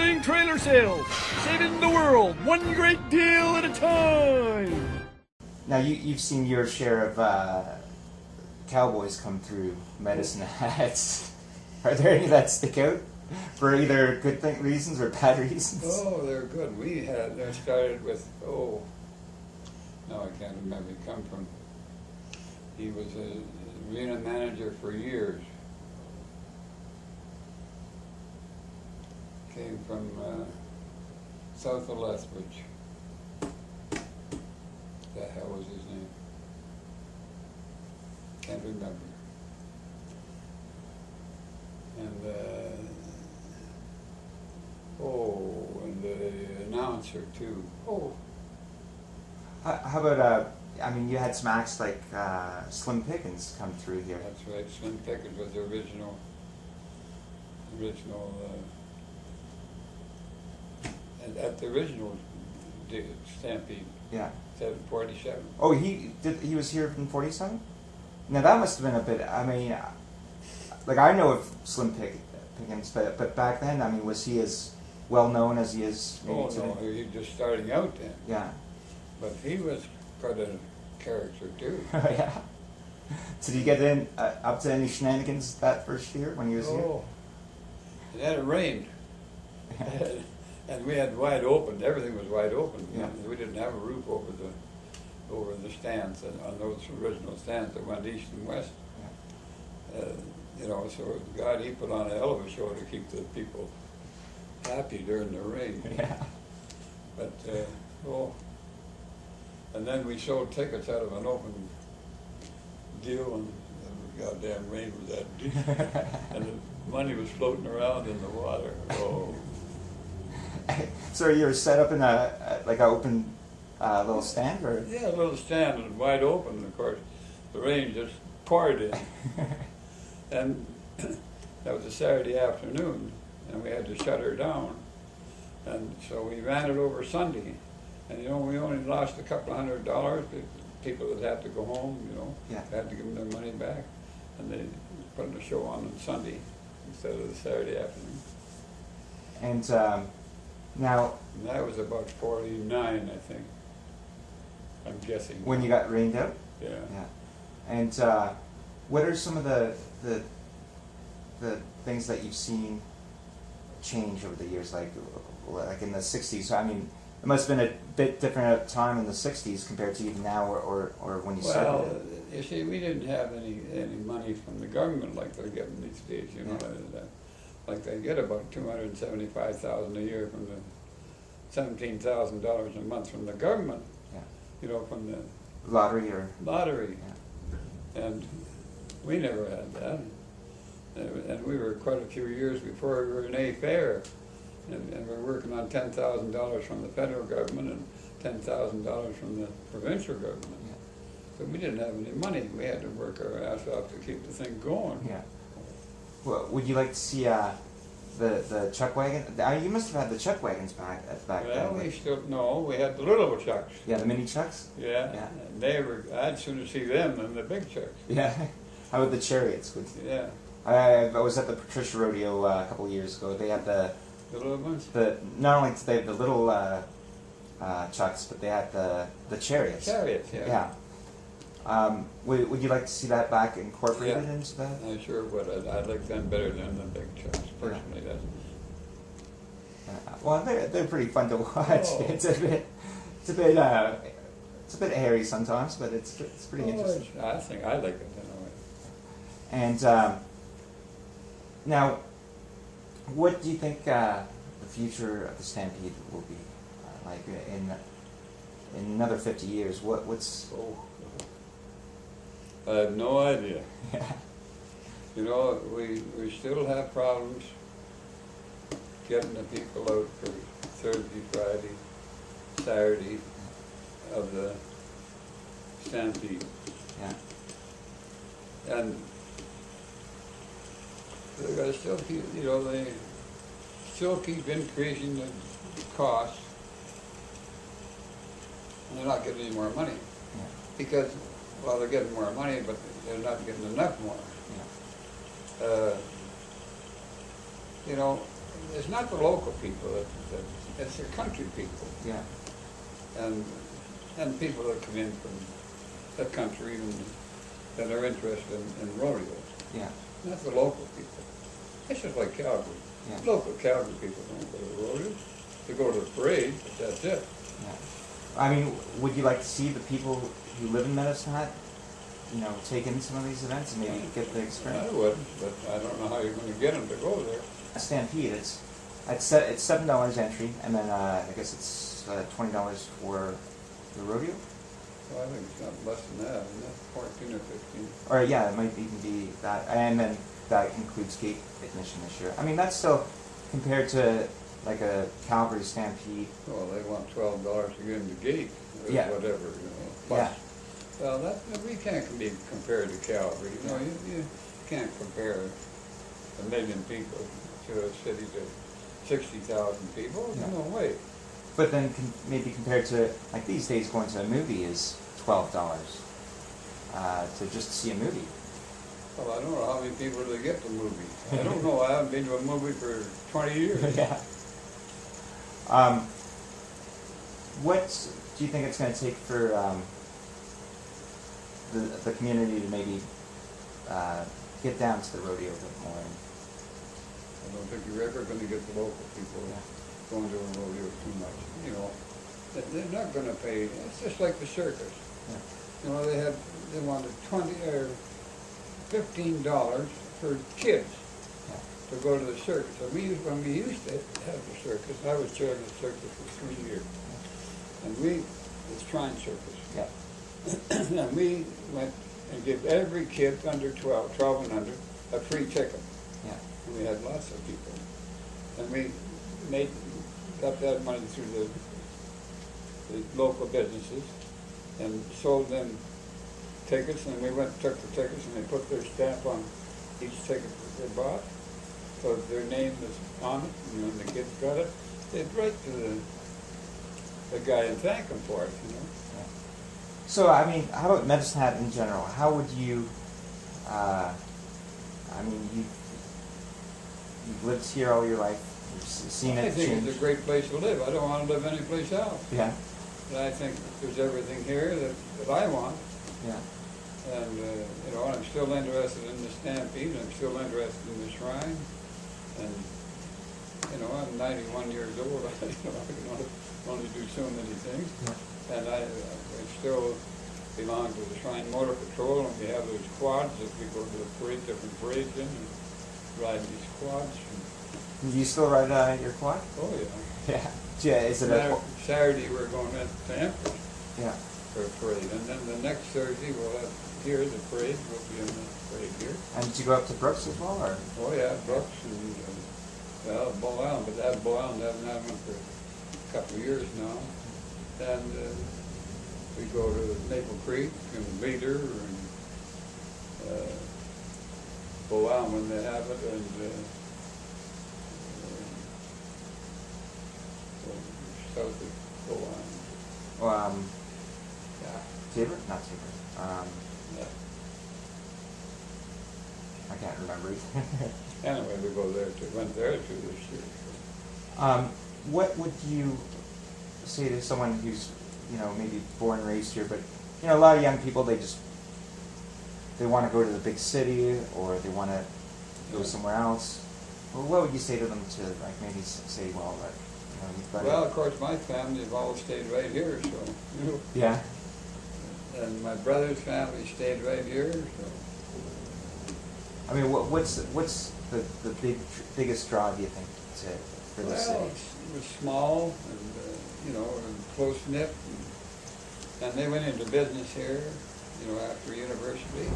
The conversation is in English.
Touring trailer sales, saving the world one great deal at a time. Now you've seen your share of cowboys come through Medicine Hats. Are there any that stick out for either good reasons or bad reasons? Oh, they're good. We had, they started with, no, I can't remember. He was a arena manager for years. Came from south of Lethbridge. The hell was his name? Can't remember. And and the announcer too. How about I mean, you had some acts like Slim Pickens come through here. That's right. Slim Pickens was the original. At the original Stampede. Yeah. 47. Oh, he was here in 47? Now that must have been a bit, I mean, like I know of Slim Pickens, but back then, I mean, was he as well known as he is maybe today? No, he was just starting out then. Yeah. But he was quite a character too. Yeah. Did he get in up to any shenanigans that first year when he was here? Oh, and then it rained. And we had wide open, everything was wide open. Yeah. We didn't have a roof over the stands, on those original stands that went east and west. Yeah. You know, so God, he put on a hell of a show to keep the people happy during the rain. Yeah. But, and then we sold tickets out of an open deal, and the goddamn rain was that deep. And the money was floating around in the water. Oh. So you were set up in like an open little stand, or? Yeah, a little stand and wide open. Of course, the rain just poured in, and that was a Saturday afternoon, and we had to shut her down, and so we ran it over Sunday, and you know we only lost a couple $100. People that had to go home, you know, Yeah. had to give them their money back, and they put the show on Sunday instead of the Saturday afternoon. And now, And that was about 49, I think. I'm guessing. when you got rained out? Yeah. Yeah. And what are some of the things that you've seen change over the years, like in the 60s? I mean, it must have been a bit different at the time in the 60s compared to even now, or when you started Well, it. you see, we didn't have any money from the government like they're getting these days, you know. Like they get about $275,000 a year from the $17,000 a month from the government. Yeah. You know, from the Lottery or? lottery. Yeah. And we never had that. And we were quite a few years before we were in A fair. And we're working on $10,000 from the federal government and $10,000 from the provincial government. Yeah. So we didn't have any money. We had to work our ass off to keep the thing going. Yeah. Well, would you like to see the chuck wagon? You must have had the chuck wagons back Well, then. we still, no, we had the little chucks. Yeah, the mini chucks? Yeah, Yeah. and they were, I'd sooner see them than the big chucks. Yeah. How about the chariots? Yeah. I was at the Patricia Rodeo a couple of years ago. They had the little ones? not only did they have the little chucks, but they had the chariots. Chariots, yeah. Yeah. Would you like to see that back incorporated into that? I sure would. I like them better than the big chucks, personally. Well, they're pretty fun to watch. Oh. It's a bit hairy sometimes, but it's pretty interesting. I think I like it anyway. And now, what do you think the future of the Stampede will be like in another 50 years? What's I have no idea. Yeah. You know, we still have problems getting the people out for Thursday, Friday, Saturday of the Stampede. Yeah. And they're going to still keep, you know, they still keep increasing the cost. And they're not getting any more money. Yeah. Because, well, they're getting more money, but they're not getting enough more. Yeah. You know, it's not the local people, it's the country people. Yeah. And people that come in from the country and that are interested in rodeos. Yeah. Not the local people. It's just like Calgary. Yeah. Local Calgary people don't go to the rodeos. They go to the parade, but that's it. Yeah. I mean, would you like to see the people who live in Medicine Hat, you know, take in some of these events and maybe get the experience? I would, but I don't know how you're going to get them to go there. A Stampede, it's $7 entry, and then I guess it's $20 for the rodeo. Well, I think it's not less than that, isn't it? 14 or 15. Or yeah, it might even be that, and then that includes gate admission this year. I mean, that's still compared to like a Calgary Stampede. Well, they want $12 to get in the gate, or Yeah. whatever, you know. Plus, Yeah. well, we can't be compared to Calgary. You know, you can't compare 1 million people to a city of 60,000 people. Yeah. No way. But then maybe compared to like these days, going to a movie is $12 to just see a movie. Well, I don't know how many people they get to movies. I don't know. I haven't been to a movie for 20 years. Yeah. What do you think it's going to take for the community to maybe get down to the rodeo a bit more? I don't think you're ever going to get the local people going to a rodeo too much. You know, they're not going to pay. It's just like the circus. Yeah. You know, they wanted $20 or $15 for kids to go to the circus. So when we used to have the circus, I was chair of the circus for 3 years, and it's Shrine Circus. Yeah. And we went and gave every kid under 12 and under, a free ticket. Yeah. And we had lots of people. And we got that money through the local businesses and sold them tickets, and we took the tickets and they put their stamp on each ticket that they bought. So their name was on it, you know, and the kids got it. They'd write to the guy and thank him for it, you know. So, I mean, how about Medicine Hat in general? How would you, I mean, you've lived here all your life, you've seen it I think change. it's a great place to live. I don't want to live anyplace else. Yeah. But I think there's everything here that I want. Yeah. And, you know, I'm still interested in the Stampede, I'm still interested in the Shrine. And, you know, I'm 91 years old, I can only do so many things. Yeah. And I still belong to the Shrine Motor Patrol, and we have those quads that we go to the parade, different parades in, and ride these quads. Do you still ride your quad? Oh, yeah. Yeah. Yeah. Is it a? Saturday we're going to Stampede Yeah. for a parade, and then the next Thursday we'll have here the parade. We'll be in the parade here. And did you go up to Brooks as well, or? Oh yeah, Brooks and well, Bow Island, but that Bow Island hasn't had one for a couple of years now. And we go to Maple Creek and Leader and Bow Island when they have it, and south of Bow Island. Yeah. Tabor? Not Tabor. Yeah. I can't remember. Anyway, we go there too. Went there too this year. What would you say to someone who's, you know, maybe born and raised here, but, you know, a lot of young people, they want to go to the big city, or they want to go somewhere else. Well, what would you say to them to, like, maybe say, well, you know, you've got Well, of course, my family have all stayed right here, so, you know. Yeah. And my brother's family stayed right here, so. I mean, what's the biggest draw, do you think, for the city? Well, it was small and, you know, and close-knit. And they went into business here, you know, after university.